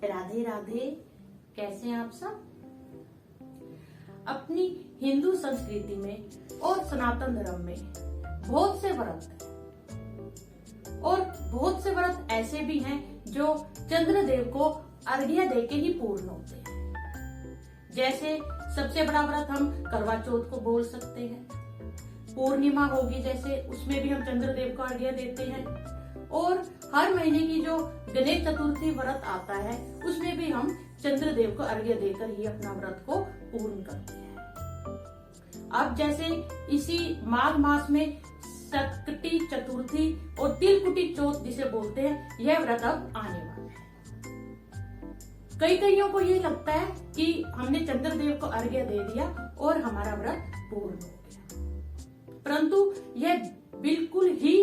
राधे राधे। कैसे हैं आप सब? अपनी हिंदू संस्कृति में और सनातन धर्म में बहुत से व्रत हैं और बहुत से व्रत ऐसे भी हैं जो चंद्रदेव को अर्घ्य देके ही पूर्ण होते हैं। जैसे सबसे बड़ा व्रत हम करवा चौथ को बोल सकते हैं। पूर्णिमा होगी जैसे, उसमें भी हम चंद्रदेव को अर्घ्य देते हैं। और हर महीने की जो गणेश चतुर्थी व्रत आता है उसमें भी हम चंद्रदेव को अर्घ्य देकर ही अपना व्रत को पूर्ण करते हैं। अब जैसे इसी माघ मास में सकटी चतुर्थी और तिलकुटी चौथ जिसे बोलते हैं, यह व्रत अब आने वाला है। कईयों को ये लगता है कि हमने चंद्रदेव को अर्घ्य दे दिया और हमारा व्रत पूर्ण हो गया, परंतु यह बिल्कुल ही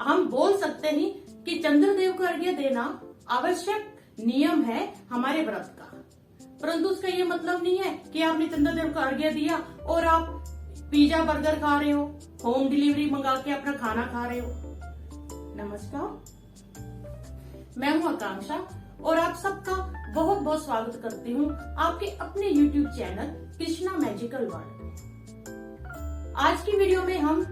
हम बोल सकते हैं कि चंद्रदेव को अर्घ्य देना आवश्यक नियम है हमारे व्रत का, परंतु उसका ये मतलब नहीं है कि आपने चंद्रदेव को अर्घ्य दिया और आप पिज्जा बर्गर खा रहे हो, होम डिलीवरी मंगा के अपना खाना खा रहे हो। नमस्कार, मैं हूं आकांक्षा और आप सबका बहुत बहुत स्वागत करती हूं आपके अपने YouTube channel Krishna magical world में। आज की वीडियो में हम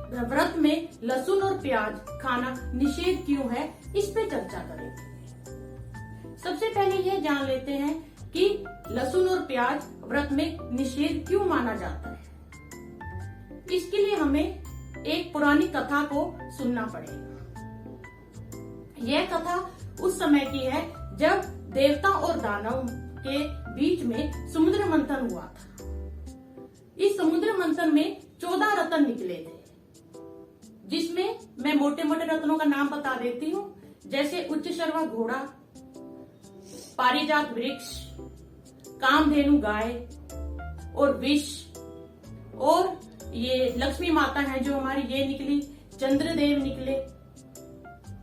व्रत में लहसुन और प्याज खाना निषेध क्यों है, इस पे चर्चा करेंगे। सबसे पहले यह जान लेते हैं कि लहसुन और प्याज व्रत में निषेध क्यों माना जाता है। इसके लिए हमें एक पुरानी कथा को सुनना पड़ेगा। यह कथा उस समय की है जब देवता और दानव के बीच में समुद्र मंथन हुआ था। इस समुद्र मंथन में 14 रत्न निकले थे, जिसमें मैं मोटे मोटे रत्नों का नाम बता देती हूँ। जैसे उच्चशर्वा घोड़ा, पारिजात वृक्ष, कामधेनु गाय और विष, और ये लक्ष्मी माता है जो हमारी ये निकली, चंद्रदेव निकले,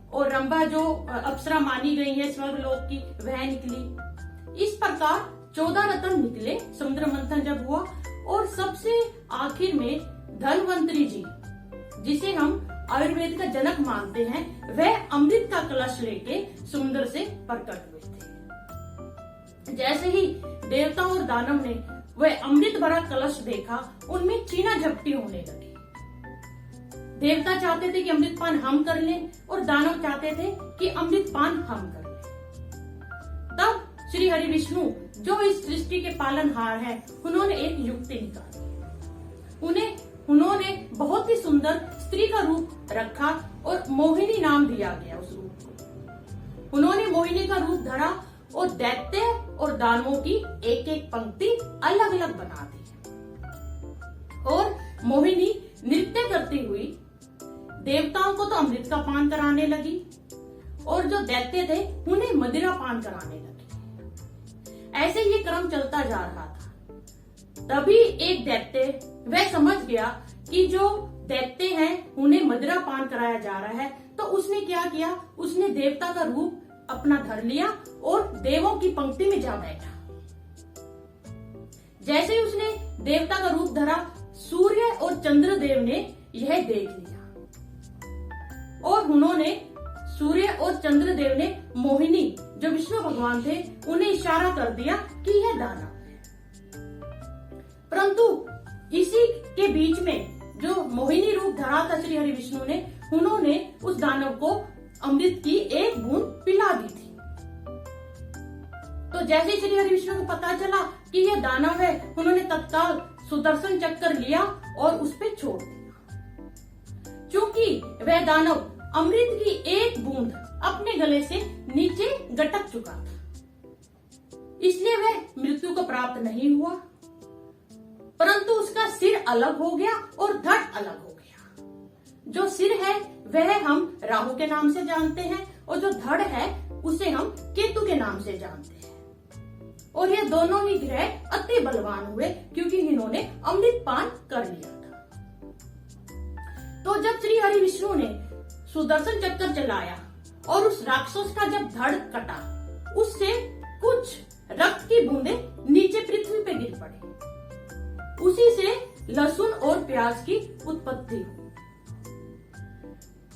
और रंभा जो अप्सरा मानी गई है स्वर्गलोक की, वह निकली। इस प्रकार 14 रत्न निकले समुद्र मंथन जब हुआ। और सबसे आखिर में धन्वंतरी जी, जिसे हम आयुर्वेद का जनक मानते हैं, वह अमृत का कलश लेके समुद्र से प्रकट हुए थे। जैसे ही देवता और दानव ने वह अमृत भरा कलश देखा, उनमें छीना झपटी होने लगी। देवता चाहते थे कि अमृत पान हम कर लें और दानव चाहते थे कि अमृत पान हम कर लें। तब श्री हरि विष्णु, जो इस सृष्टि के पालनहार हैं, उन्होंने एक युक्ति निकाली। उन्होंने बहुत ही सुंदर स्त्री का रूप रखा और मोहिनी नाम दिया गया उस रूप को। उन्होंने मोहिनी का रूप धरा और दैत्य और दानवों की एक एक पंक्ति अलग अलग बना दी। और मोहिनी नृत्य करती हुई देवताओं को तो अमृत का पान कराने लगी और जो दैत्य थे उन्हें मदिरा पान कराने लगी। ऐसे ये क्रम चलता जा रहा था। तभी एक दैत्य, वह समझ गया कि जो दैत्य हैं उन्हें मदिरा पान कराया जा रहा है, तो उसने क्या किया, उसने देवता का रूप अपना धर लिया और देवों की पंक्ति में जा बैठा। जैसे ही उसने देवता का रूप धरा, सूर्य और चंद्रदेव ने यह देख लिया और उन्होंने, सूर्य और चंद्रदेव ने मोहिनी, जो विष्णु भगवान थे, उन्हें इशारा कर दिया कि यह दानव है। परंतु इसी के बीच में जो मोहिनी रूप धरा था श्री हरि विष्णु ने, उन्होंने उस दानव को अमृत की एक बूंद पिला दी थी। तो जैसे श्री हरि विष्णु को पता चला कि यह दानव है, उन्होंने तत्काल सुदर्शन चक्र लिया और उस पे छोड़ दिया। चूंकि वह दानव अमृत की एक बूंद अपने गले से नीचे गटक चुका था, इसलिए वह मृत्यु को प्राप्त नहीं हुआ, परंतु उसका सिर अलग हो गया और धड़ अलग हो गया। जो सिर है वह हम राहु के नाम से जानते हैं और जो धड़ है उसे हम केतु के नाम से जानते हैं। और ये दोनों ही ग्रह अति बलवान हुए क्योंकि इन्होंने अमृत पान कर लिया था। तो जब श्री हरि विष्णु ने सुदर्शन चक्कर चलाया और उस राक्षस का जब धड़ कटा, उससे कुछ रक्त की बूंदें नीचे पृथ्वी पे गिर पड़ी। उसी से लहसुन और प्याज की उत्पत्ति हुई।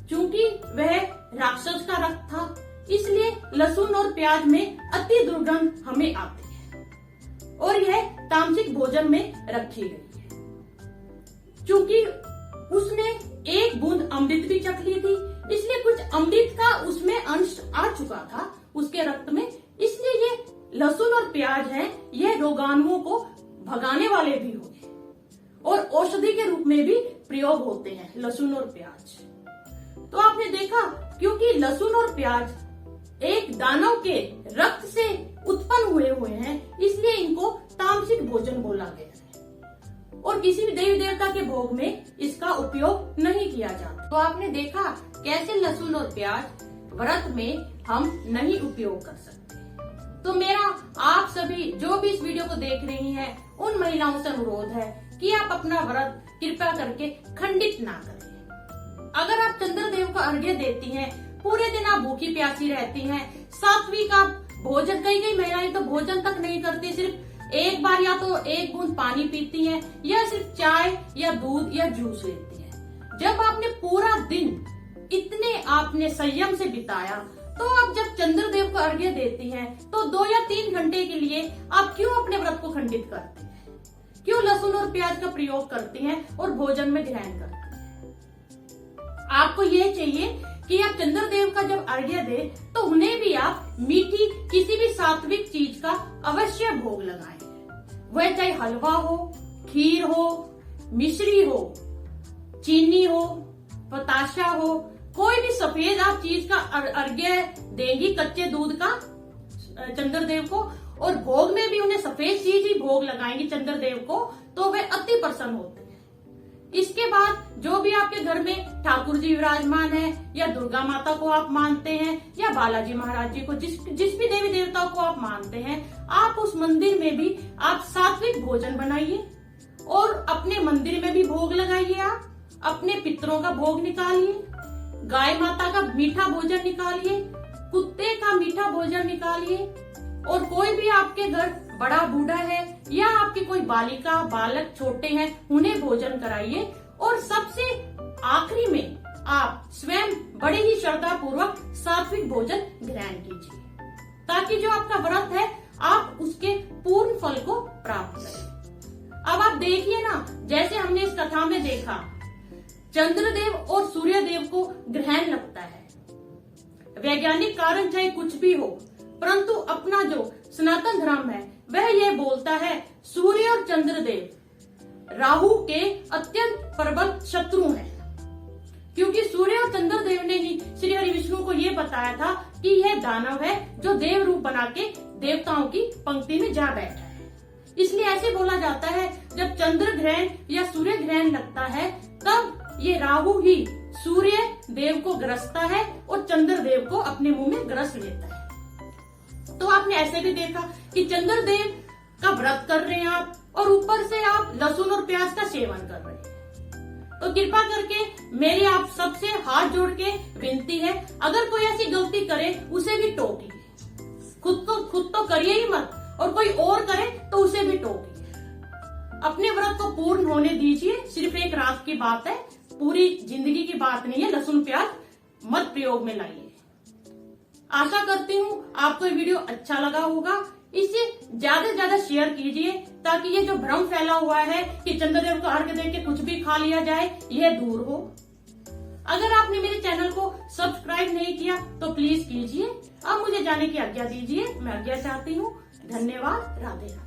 चूंकि वह राक्षस का रक्त था, इसलिए लहसुन और प्याज में अति दुर्गंध हमें आती है और यह तामसिक भोजन में रखी गई है। क्योंकि उसने एक बूंद अमृत भी चख ली थी, इसलिए कुछ अमृत का उसमें अंश आ चुका था उसके रक्त में, इसलिए ये लहसुन और प्याज है, यह रोगाणुओं को भगाने वाले भी हुए और औषधि के रूप में भी प्रयोग होते हैं लहसुन और प्याज। तो आपने देखा, क्योंकि लहसुन और प्याज एक दानव के रक्त से उत्पन्न हुए हैं, इसलिए इनको तामसिक भोजन बोला गया है और किसी भी देवी देवता के भोग में इसका उपयोग नहीं किया जाता। तो आपने देखा कैसे लहसुन और प्याज व्रत में हम नहीं उपयोग कर सकते। तो मेरा आप सभी जो भी इस वीडियो को देख रही हैं, उन महिलाओं से अनुरोध है कि आप अपना व्रत कृपया करके खंडित ना करें। अगर आप चंद्रदेव को अर्घ्य देती हैं, पूरे दिन आप भूखी प्यासी रहती हैं, सात्विक आप भोजन, कई महिलाएं तो भोजन तक नहीं करती, सिर्फ एक बार या तो एक बूंद पानी पीती हैं या सिर्फ चाय या दूध या जूस लेती हैं। जब आपने पूरा दिन इतने आपने संयम से बिताया, तो आप जब चंद्रदेव को अर्घ्य देती हैं तो 2 या 3 घंटे के लिए आप क्यों अपने व्रत को खंडित करती हैं? क्यों लहसुन और प्याज का प्रयोग करती हैं और भोजन में ग्रहण करती हैं? आपको ये चाहिए कि आप चंद्रदेव का जब अर्घ्य दे तो उन्हें भी आप मीठी किसी भी सात्विक चीज का अवश्य भोग लगाएं। वह चाहे हलवा हो, खीर हो, मिश्री हो, चीनी हो, बताशा हो, कोई भी सफेद आप चीज का अर्घ्य देंगी कच्चे दूध का चंद्रदेव को, और भोग में भी उन्हें सफेद चीज ही भोग लगाएंगी चंद्रदेव को, तो वे अति प्रसन्न होते हैं। इसके बाद जो भी आपके घर में ठाकुर जी विराजमान है, या दुर्गा माता को आप मानते हैं, या बालाजी महाराज जी को, जिस भी देवी देवताओं को आप मानते हैं, आप उस मंदिर में भी आप सात्विक भोजन बनाइए और अपने मंदिर में भी भोग लगाइए। आप अपने पितरों का भोग निकालिए, गाय माता का मीठा भोजन निकालिए, कुत्ते का मीठा भोजन निकालिए, और कोई भी आपके घर बड़ा बूढ़ा है या आपकी कोई बालिका बालक छोटे हैं, उन्हें भोजन कराइए। और सबसे आखिरी में आप स्वयं बड़े ही श्रद्धा पूर्वक सात्विक भोजन ग्रहण कीजिए, ताकि जो आपका व्रत है आप उसके पूर्ण फल को प्राप्त करें। अब आप देखिए ना, जैसे हमने इस कथा में देखा, चंद्रदेव और सूर्यदेव को ग्रहण लगता है। वैज्ञानिक कारण चाहे कुछ भी हो, परंतु अपना जो सनातन धर्म है वह यह बोलता है सूर्य और चंद्रदेव राहु के अत्यंत प्रबल शत्रु हैं, क्योंकि सूर्य और चंद्रदेव ने ही श्री हरि विष्णु को यह बताया था कि यह दानव है जो देव रूप बना के देवताओं की पंक्ति में जा बैठा है। इसलिए ऐसे बोला जाता है, जब चंद्र ग्रहण या सूर्य ग्रहण लगता है तब ये राहु ही सूर्य देव को ग्रसता है और चंद्रदेव को अपने मुंह में ग्रस लेता है। तो आपने ऐसे भी देखा कि चंद्रदेव का व्रत कर रहे हैं आप, और ऊपर से आप लहसुन और प्याज का सेवन कर रहे हैं। तो कृपा करके मेरी आप सबसे हाथ जोड़ के विनती है, अगर कोई ऐसी गलती करे उसे भी टोकिए, खुद तो करिए ही मत, और कोई और करे तो उसे भी टोकिए। अपने व्रत को पूर्ण होने दीजिए। सिर्फ एक रात की बात है, पूरी जिंदगी की बात नहीं है। लहसुन प्याज मत प्रयोग में लाइए। आशा करती हूँ आपको ये वीडियो अच्छा लगा होगा। इसे ज्यादा से ज्यादा शेयर कीजिए, ताकि ये जो भ्रम फैला हुआ है कि चंद्रदेव को अर्घ्य देके कुछ भी खा लिया जाए, यह दूर हो। अगर आपने मेरे चैनल को सब्सक्राइब नहीं किया तो प्लीज कीजिए। अब मुझे जाने की आज्ञा दीजिए, मैं आज्ञा चाहती हूँ। धन्यवाद। राधे राधे।